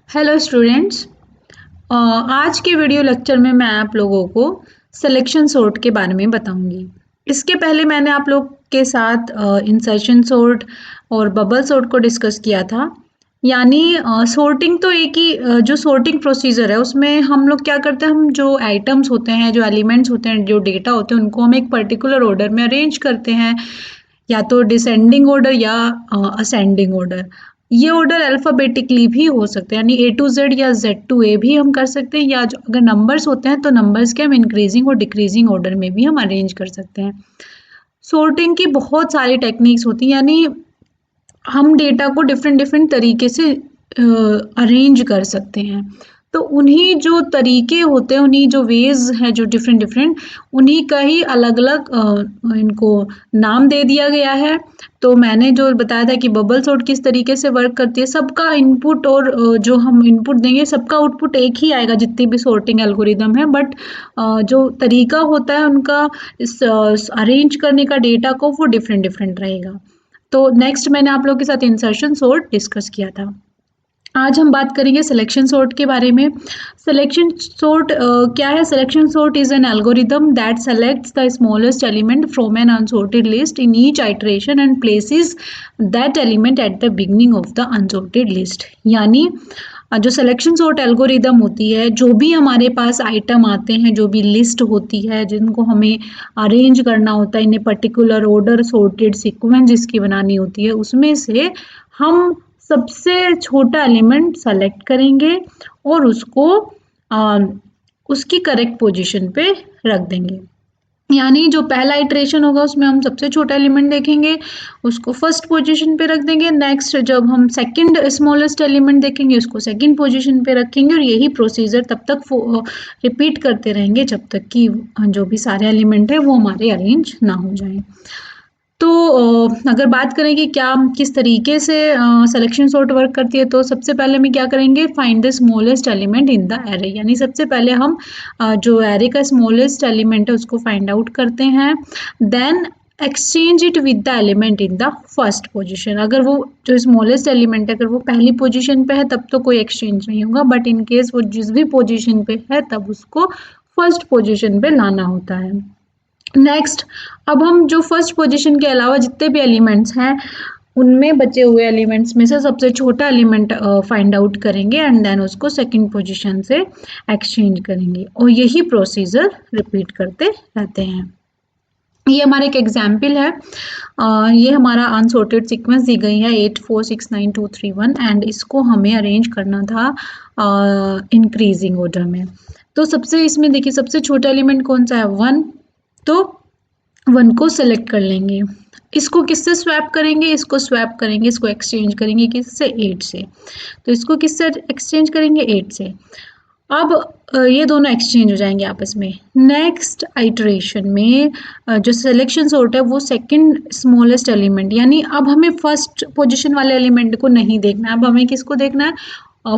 Hello students. आज के video lecture में मैं आप लोगों को सिलेक्शन सॉर्ट के बारे में बताऊंगी। इसके पहले मैंने आप लोग के साथ इंसर्शन सॉर्ट और बबल सॉर्ट को डिस्कस किया था। यानी सॉर्टिंग तो एक ही जो सॉर्टिंग प्रोसीजर है उसमें हम लोग क्या करते हैं, हम जो आइटम्स होते हैं, जो एलिमेंट्स होते हैं, जो डेटा होते हैं, उनको हम एक पर्टिकुलर ऑर्डर में अरेंज करते हैं, या तो डिसेंडिंग ऑर्डर या असेंडिंग ऑर्डर। ये ऑर्डर अल्फ़ाबेटिकली भी हो सकते हैं, यानी ए टू जेड या जेड टू ए भी हम कर सकते हैं, या जो अगर नंबर्स होते हैं तो नंबर्स के हम इंक्रीजिंग और डिक्रीजिंग ऑर्डर में भी हम अरेंज कर सकते हैं। सॉर्टिंग की बहुत सारी टेक्निक्स होती हैं, यानी हम डेटा को डिफरेंट डिफरेंट तरीके से अरेंज कर सकते हैं। तो उन्हीं जो तरीके होते हैं, उन्हीं जो वेज हैं, जो डिफरेंट डिफरेंट, उन्हीं का ही अलग अलग इनको नाम दे दिया गया है। तो मैंने जो बताया था कि बबल सॉर्ट किस तरीके से वर्क करती है, सबका इनपुट और जो हम इनपुट देंगे सबका आउटपुट एक ही आएगा जितनी भी सॉर्टिंग एल्गोरिदम है, बट जो तरीका होता है उनका इस अरेंज करने का डेटा को, वो डिफरेंट डिफरेंट रहेगा। तो नेक्स्ट मैंने आप लोगों के साथ इंसर्शन सॉर्ट डिस्कस किया था। आज हम बात करेंगे सिलेक्शन सॉर्ट के बारे में। सिलेक्शन सॉर्ट क्या है? Selection sort is an algorithm that selects the smallest element from an unsorted list in each iteration and places that element at the beginning of the unsorted list. यानी जो selection sort algorithm होती है, जो भी हमारे पास item आते हैं, जो भी लिस्ट होती है जिनको हमें अरेंज करना होता है in a particular order, sorted sequence जिसकी बनानी होती है, उसमें से हम सबसे छोटा एलिमेंट सेलेक्ट करेंगे और उसको आ, उसकी करेक्ट पोजीशन पे रख देंगे। यानी जो पहला इटरेशन होगा उसमें हम सबसे छोटा एलिमेंट देखेंगे, उसको फर्स्ट पोजीशन पे रख देंगे। नेक्स्ट जब हम सेकंड स्मॉलेस्ट एलिमेंट देखेंगे उसको सेकंड पोजीशन पे रखेंगे, और यही प्रोसीजर तब तक रिपीट करते रहेंगे जब तक कि जो भी सारे एलिमेंट है वो हमारे अरेंज ना हो जाए। तो अगर बात करें कि क्या किस तरीके से सिलेक्शन सॉर्ट वर्क करती है, तो सबसे पहले हम क्या करेंगे, find the smallest element in the array. यानी सबसे पहले हम जो एरे का स्मॉलेस्ट एलिमेंट है उसको फाइंड आउट करते हैं। Then exchange it with the element in the first position. अगर वो जो स्मॉलेस्ट एलिमेंट है अगर वो पहली पोजीशन पे है तब तो कोई एक्सचेंज नहीं होगा, बट इन केस वो जिस भी पोजीशन पे है तब उसको फर्स्ट पोजीशन पे लाना होता है। नेक्स्ट, अब हम जो फर्स्ट पोजीशन के अलावा जितने भी एलिमेंट्स हैं उनमें बचे हुए एलिमेंट्स में से सबसे छोटा एलिमेंट फाइंड आउट करेंगे एंड देन उसको सेकंड पोजीशन से एक्सचेंज करेंगे, और यही प्रोसीजर रिपीट करते रहते हैं। ये हमारा एक एग्जाम्पल है। ये हमारा अनसॉर्टेड सीक्वेंस दी गई है 8 4 6 9 2 3 1, एंड इसको हमें अरेंज करना था इंक्रीजिंग ऑर्डर में। तो सबसे इसमें देखिए सबसे छोटा एलिमेंट कौन सा है? 1। तो 1 को सेलेक्ट कर लेंगे। इसको किससे स्वैप करेंगे? इसको स्वैप करेंगे, इसको एक्सचेंज करेंगे किससे? 8 से। तो इसको किससे एक्सचेंज करेंगे? 8 से। अब ये दोनों एक्सचेंज हो जाएंगे आपस में। नेक्स्ट आइटरेशन में जो सिलेक्शन सॉर्ट है वो सेकंड स्मॉलेस्ट एलिमेंट, यानी अब हमें फर्स्ट पोजीशन वाले एलिमेंट को नहीं देखना है, अब हमें किसको देखना है?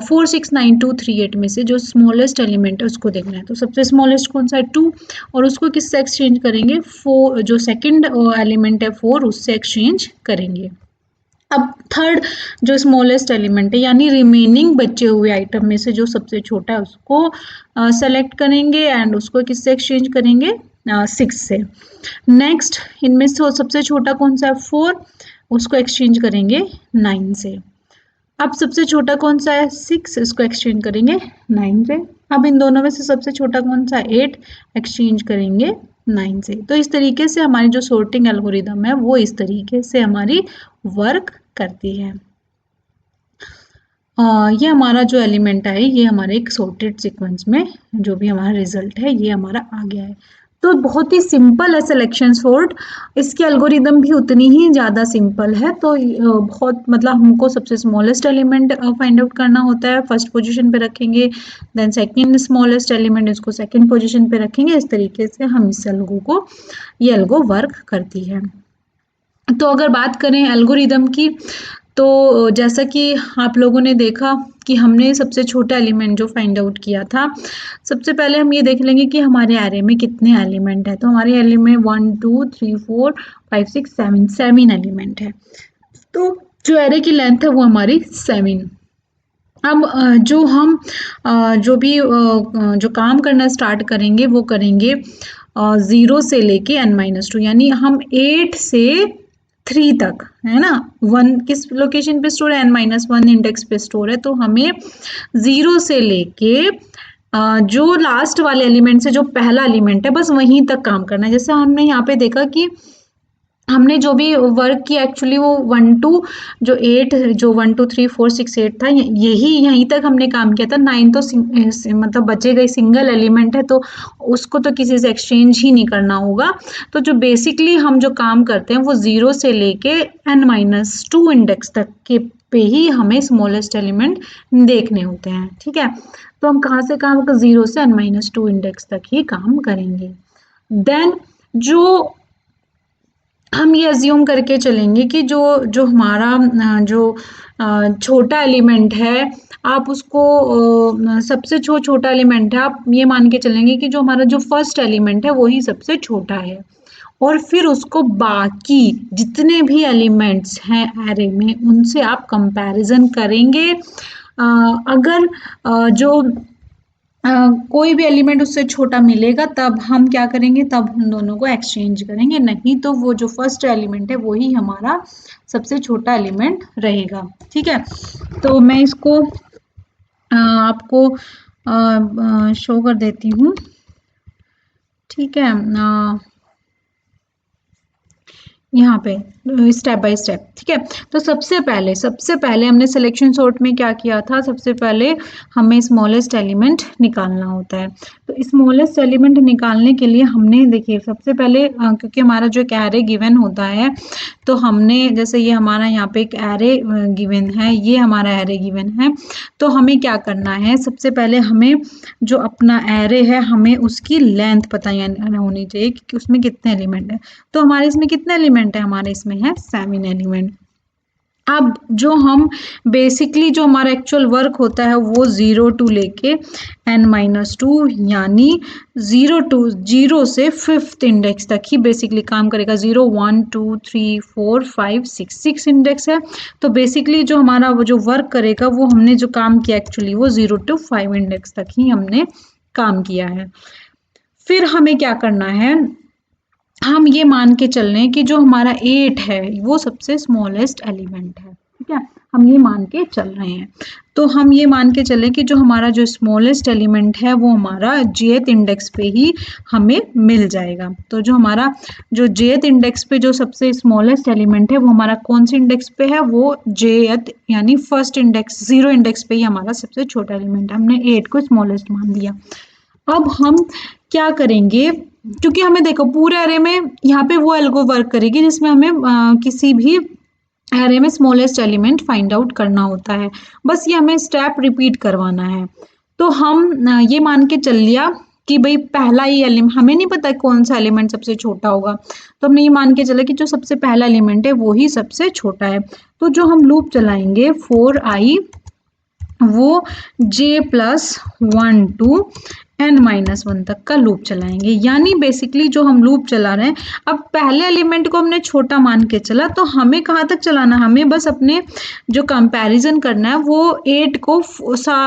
4 6 9 2 3 8 में से जो स्मॉलेस्ट एलिमेंट है उसको देखना है। तो सबसे स्मॉलेस्ट कौन सा है? 2, और उसको किससे एक्सचेंज करेंगे? 4, जो सेकंड एलिमेंट है 4, उससे एक्सचेंज करेंगे। अब थर्ड जो स्मॉलेस्ट एलिमेंट है, यानी रिमेनिंग बचे हुए आइटम में से जो सबसे छोटा है उसको सेलेक्ट करेंगे एंड उसको किससे एक्सचेंज करेंगे? 6 से। नेक्स्ट, इनमें से सबसे छोटा कौन सा है? 4, उसको एक्सचेंज करेंगे 9 से। अब सबसे छोटा कौन सा है? 6, इसको एक्सचेंज करेंगे 9 से। अब इन दोनों में से सबसे छोटा कौन सा है? 8, एक्सचेंज करेंगे 9 से। तो इस तरीके से हमारी जो सॉर्टिंग एल्गोरिदम है वो इस तरीके से हमारी वर्क करती है। ये हमारा जो एलिमेंट है ये हमारे एक सॉर्टेड सीक्वेंस में जो भी हमारा रिजल्ट है ये हमारा आ गया है। तो बहुत ही सिंपल है सिलेक्शन सॉर्ट, इसकी एल्गोरिदम भी उतनी ही ज़्यादा सिंपल है। तो बहुत मतलब हमको सबसे स्मॉलेस्ट एलिमेंट फाइंड आउट करना होता है, फर्स्ट पोजीशन पे रखेंगे, देन सेकंड स्मॉलेस्ट एलिमेंट इसको सेकंड पोजीशन पे रखेंगे। इस तरीके से हम इस ये एल्गो वर्क करती है। तो अगर बात करें एल्गोरिदम की, तो जैसा कि आप लोगों ने देखा कि हमने सबसे छोटा एलिमेंट जो फाइंड आउट किया था, सबसे पहले हम ये देख लेंगे कि हमारे एरे में कितने एलिमेंट है। तो हमारे एरे में 1 2 3 4 5 6 7 एलिमेंट है। तो जो एरे की लेंथ है वो हमारी 7। अब जो भी जो काम करना स्टार्ट करेंगे वो करेंगे 0 से लेके n-2, यानी हम 8 से 3 तक, है ना। 1 किस लोकेशन पे स्टोर है, n-1 इंडेक्स पे स्टोर है, तो हमें 0 से लेके जो लास्ट वाले एलिमेंट से जो पहला एलिमेंट है बस वहीं तक काम करना है। जैसे हमने यहाँ पे देखा कि हमने जो भी वर्क किया एक्चुअली वो 1 टू जो 8 जो 1 2 3 4 6 8 था, यही यहीं तक हमने काम किया था। 9 तो मतलब बचेगा ही, सिंगल एलिमेंट है तो उसको तो किसी से एक्सचेंज ही नहीं करना होगा। तो जो बेसिकली हम जो काम करते हैं वो 0 से लेके n-2 इंडेक्स तक के पे ही हमें स्मॉलेस्ट एलिमेंट देखने होते हैं, ठीक है। तो हम कहाँ से काम, 0 से n-2 इंडेक्स तक ही काम करेंगे। देन जो हम ये अज्यूम करके चलेंगे कि जो जो हमारा जो छोटा एलिमेंट है, आप उसको सबसे छोटा एलिमेंट है, आप ये मान के चलेंगे कि जो हमारा जो फर्स्ट एलिमेंट है वही सबसे छोटा है, और फिर उसको बाकी जितने भी एलिमेंट्स हैं एरे में उनसे आप कंपैरिजन करेंगे। अगर जो कोई भी एलिमेंट उससे छोटा मिलेगा तब हम क्या करेंगे, तब हम दोनों को एक्सचेंज करेंगे, नहीं तो वो जो फर्स्ट एलिमेंट है वही हमारा सबसे छोटा एलिमेंट रहेगा, ठीक है। तो मैं इसको आपको शो कर देती हूँ, ठीक है। यहाँ पे स्टेप बाय स्टेप, ठीक है। तो सबसे पहले हमने सिलेक्शन सॉर्ट में क्या किया था, सबसे पहले हमें स्मॉलेस्ट एलिमेंट निकालना होता है। तो स्मॉलेस्ट एलिमेंट निकालने के लिए हमने देखिए सबसे पहले क्योंकि हमारा जो एक एरे गिवन होता है, तो हमने जैसे ये हमारा यहाँ पे एक एरे गिवन है, ये हमारा एरे गिवन है, तो हमें क्या करना है, सबसे पहले हमें जो अपना एरे है हमें उसकी लेंथ पता होनी चाहिए कि उसमें कितने एलिमेंट है। तो हमारे इसमें कितने एलिमेंट है, हमारे इसमें है 7 एलिमेंट। अब जो हम बेसिकली जो हमारा एक्चुअल वर्क होता है वो 0 टू लेके n-2 यानी 0 से 5th इंडेक्स तक ही बेसिकली काम करेगा। 0 1 2 3 4 5 6 इंडेक्स है, तो बेसिकली जो हमारा वो जो वर्क करेगा वो हमने जो काम किया एक्चुअली वो 0 टू 5 इंडेक्स तक ही हमने काम किया है। फिर हमें क्या करना है, हम ये मान के चल रहे हैं कि जो हमारा 8 है वो सबसे स्मॉलेस्ट एलिमेंट है, ठीक है। हम ये मान के चल रहे हैं, तो हम ये मान के चले कि जो हमारा जो स्मॉलेस्ट एलिमेंट है वो हमारा jth इंडेक्स पे ही हमें मिल जाएगा। तो जो हमारा जो jth इंडेक्स पे जो सबसे स्मॉलेस्ट एलिमेंट है वो हमारा कौन से इंडेक्स पे है, वो jth यानी फर्स्ट इंडेक्स 0 इंडेक्स पे ही हमारा सबसे छोटा एलिमेंट है। हमने 8 को स्मॉलेस्ट मान लिया। अब हम क्या करेंगे, क्योंकि हमें देखो पूरे एरे में यहाँ पे वो एल्गो वर्क करेगी जिसमें हमें किसी भी एरे में स्मॉलेस्ट एलिमेंट फाइंड आउट करना होता है, बस ये हमें स्टेप रिपीट करवाना है। तो हम ये मान के चल लिया कि भाई पहला ही एलिमेंट, हमें नहीं पता कौन सा एलिमेंट सबसे छोटा होगा, तो हमने ये मान के चला कि जो सबसे पहला एलिमेंट है वो ही सबसे छोटा है। तो जो हम लूप चलाएंगे 4i वो j+1 टू n-1 तक का लूप चलाएंगे, यानी बेसिकली जो हम लूप चला रहे हैं, अब पहले एलिमेंट को हमने छोटा मान के चला, तो हमें कहाँ तक चलाना, हमें बस अपने जो कंपैरिजन करना है वो 8 को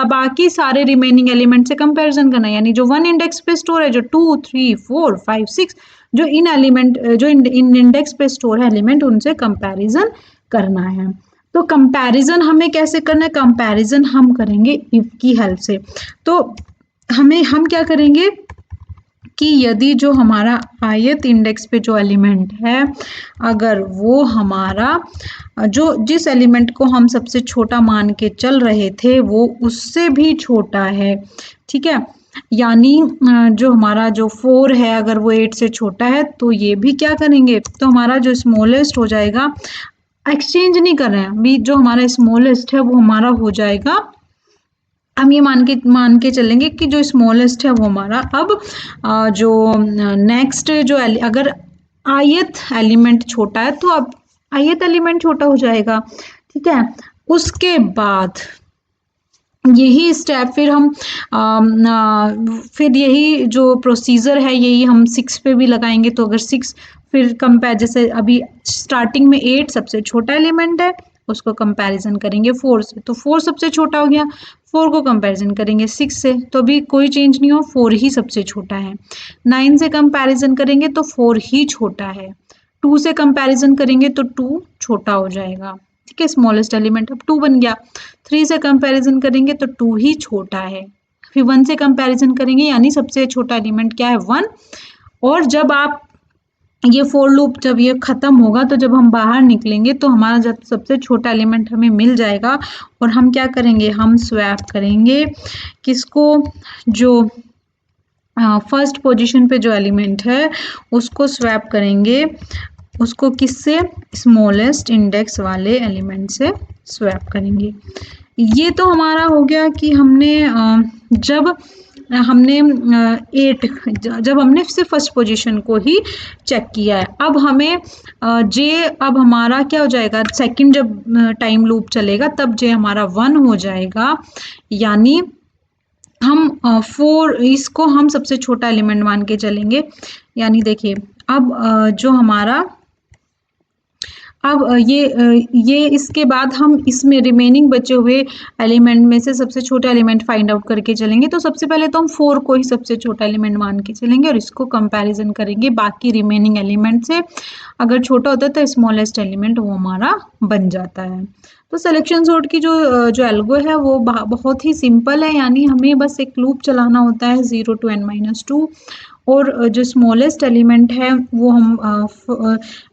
बाकी सारे रिमेनिंग एलिमेंट से कंपैरिजन करना है, यानी जो 1 इंडेक्स पे स्टोर है, जो 2 3 4 5 6 जो इन एलिमेंट जो इन इंडेक्स पे स्टोर है एलिमेंट उनसे कंपैरिजन करना है। तो कंपैरिजन हमें कैसे करना है, कंपैरिजन हम करेंगे इफ की हेल्प से। तो हम क्या करेंगे कि यदि जो हमारा ith इंडेक्स पे जो एलिमेंट है अगर वो हमारा जो जिस एलिमेंट को हम सबसे छोटा मान के चल रहे थे वो उससे भी छोटा है, ठीक है, यानी जो हमारा जो 4 है अगर वो 8 से छोटा है तो ये भी क्या करेंगे, तो हमारा जो स्मॉलेस्ट हो जाएगा, एक्सचेंज नहीं कर रहे हैं अभी, जो हमारा स्मॉलेस्ट है वो हमारा हो जाएगा, हम ये मान के चलेंगे कि जो स्मॉलेस्ट है वो हमारा अब जो नेक्स्ट जो अगर ith एलिमेंट छोटा है तो अब ith एलिमेंट छोटा हो जाएगा, ठीक है। उसके बाद यही स्टेप फिर हम फिर यही जो प्रोसीजर है यही हम 6 पे भी लगाएंगे। तो अगर 6 फिर कंपेयर, जैसे अभी स्टार्टिंग में 8 सबसे छोटा एलिमेंट है, उसको कंपैरिजन करेंगे 4 से, तो 4 सबसे छोटा हो गया, 4 को कंपैरिजन करेंगे 6 से, तो अभी कोई चेंज नहीं हो, 4 ही सबसे छोटा है। 9 से कंपैरिजन करेंगे तो 4 ही छोटा है। 2 से कंपैरिजन करेंगे तो 2 छोटा हो जाएगा, ठीक है, स्मॉलेस्ट एलिमेंट अब 2 बन गया। 3 से कंपैरिजन करेंगे तो 2 ही छोटा है। फिर 1 से कंपैरिजन करेंगे, यानी सबसे छोटा एलिमेंट क्या है, 1। और जब आप ये फोर लूप जब ये खत्म होगा, तो जब हम बाहर निकलेंगे तो हमारा जब सबसे छोटा एलिमेंट हमें मिल जाएगा, और हम क्या करेंगे, हम स्वैप करेंगे किसको, जो फर्स्ट पोजीशन पे जो एलिमेंट है उसको स्वैप करेंगे, उसको किससे, स्मॉलेस्ट इंडेक्स वाले एलिमेंट से स्वैप करेंगे। ये तो हमारा हो गया कि हमने जब हमने 8 जब हमने सिर्फ फर्स्ट पोजीशन को ही चेक किया है। अब हमें जे, अब हमारा क्या हो जाएगा, सेकंड जब टाइम लूप चलेगा तब जे हमारा 1 हो जाएगा, यानी हम 4 इसको हम सबसे छोटा एलिमेंट मान के चलेंगे। यानी देखिए अब जो हमारा अब ये इसके बाद हम इसमें रिमेनिंग बचे हुए एलिमेंट में से सबसे छोटा एलिमेंट फाइंड आउट करके चलेंगे। तो सबसे पहले तो हम 4 को ही सबसे छोटा एलिमेंट मान के चलेंगे और इसको कंपैरिजन करेंगे बाकी रिमेनिंग एलिमेंट से। अगर छोटा होता है तो स्मॉलेस्ट एलिमेंट वो हमारा बन जाता है। तो सिलेक्शन सॉर्ट की जो एल्गो है वो बहुत ही सिंपल है, यानी हमें बस एक लूप चलाना होता है 0 to n-2, और जो स्मॉलेस्ट एलिमेंट है वो हम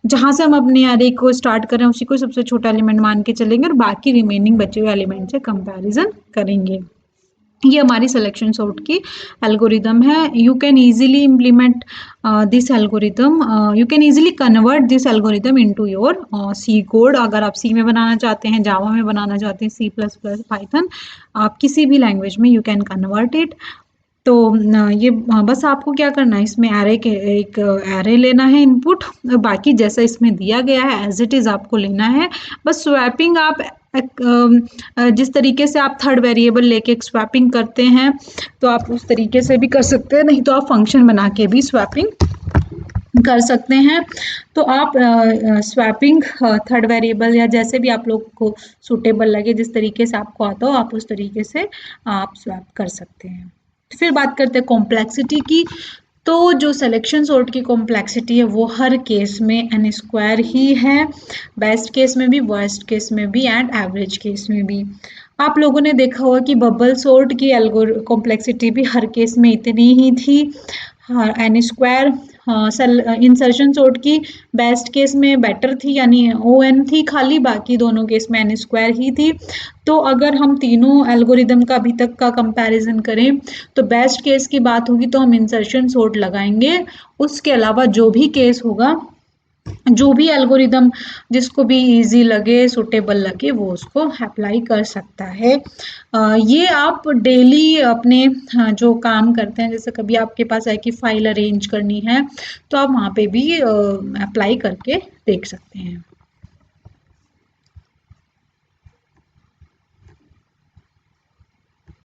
जहाँ से हम अपने एरे को स्टार्ट कर रहे हैं उसी को सबसे छोटा एलिमेंट मान के चलेंगे और बाकी रिमेनिंग बचे हुए एलिमेंट से कंपैरिजन करेंगे। ये हमारी सिलेक्शन सॉर्ट की एल्गोरिदम है। You can easily implement this algorithm, you can easily convert this algorithm into your C code. अगर आप सी में बनाना चाहते हैं, जावा में बनाना चाहते हैं, C++, पाइथन, आप किसी भी लैंग्वेज में यू कैन कन्वर्ट इट। तो ये बस आपको क्या करना है, इसमें एक एरे लेना है इनपुट, बाकी जैसा इसमें दिया गया है एज इट इज आपको लेना है। बस स्वैपिंग आप जिस तरीके से आप थर्ड वेरिएबल लेके स्वैपिंग करते हैं तो आप उस तरीके से भी कर सकते हैं, नहीं तो आप फंक्शन बना के भी स्वैपिंग कर सकते हैं। तो आप स्वैपिंग थर्ड वेरिएबल या जैसे भी आप लोग को सूटेबल लगे, जिस तरीके से आपको आता हो आप उस तरीके से आप स्वैप कर सकते हैं। फिर बात करते हैं कॉम्प्लेक्सिटी की। तो जो सिलेक्शन सॉर्ट की कॉम्प्लेक्सिटी है वो हर केस में n² ही है, बेस्ट केस में भी, वर्स्ट केस में भी एंड एवरेज केस में भी। आप लोगों ने देखा होगा कि बबल सॉर्ट की कॉम्प्लेक्सिटी भी हर केस में इतनी ही थी, हाँ n²। इंसर्शन सॉर्ट की बेस्ट केस में बेटर थी, यानी ON थी खाली, बाकी दोनों केस में n² ही थी। तो अगर हम तीनों एल्गोरिदम का अभी तक का कंपैरिजन करें तो बेस्ट केस की बात होगी तो हम इंसर्शन सॉर्ट लगाएंगे। उसके अलावा जो भी केस होगा, जो भी एल्गोरिदम जिसको भी इजी लगे, सुटेबल लगे, वो उसको अप्लाई कर सकता है। ये आप डेली अपने जो काम करते हैं, जैसे कभी आपके पास है कि फाइल अरेंज करनी है तो आप वहाँ पे भी अप्लाई करके देख सकते हैं।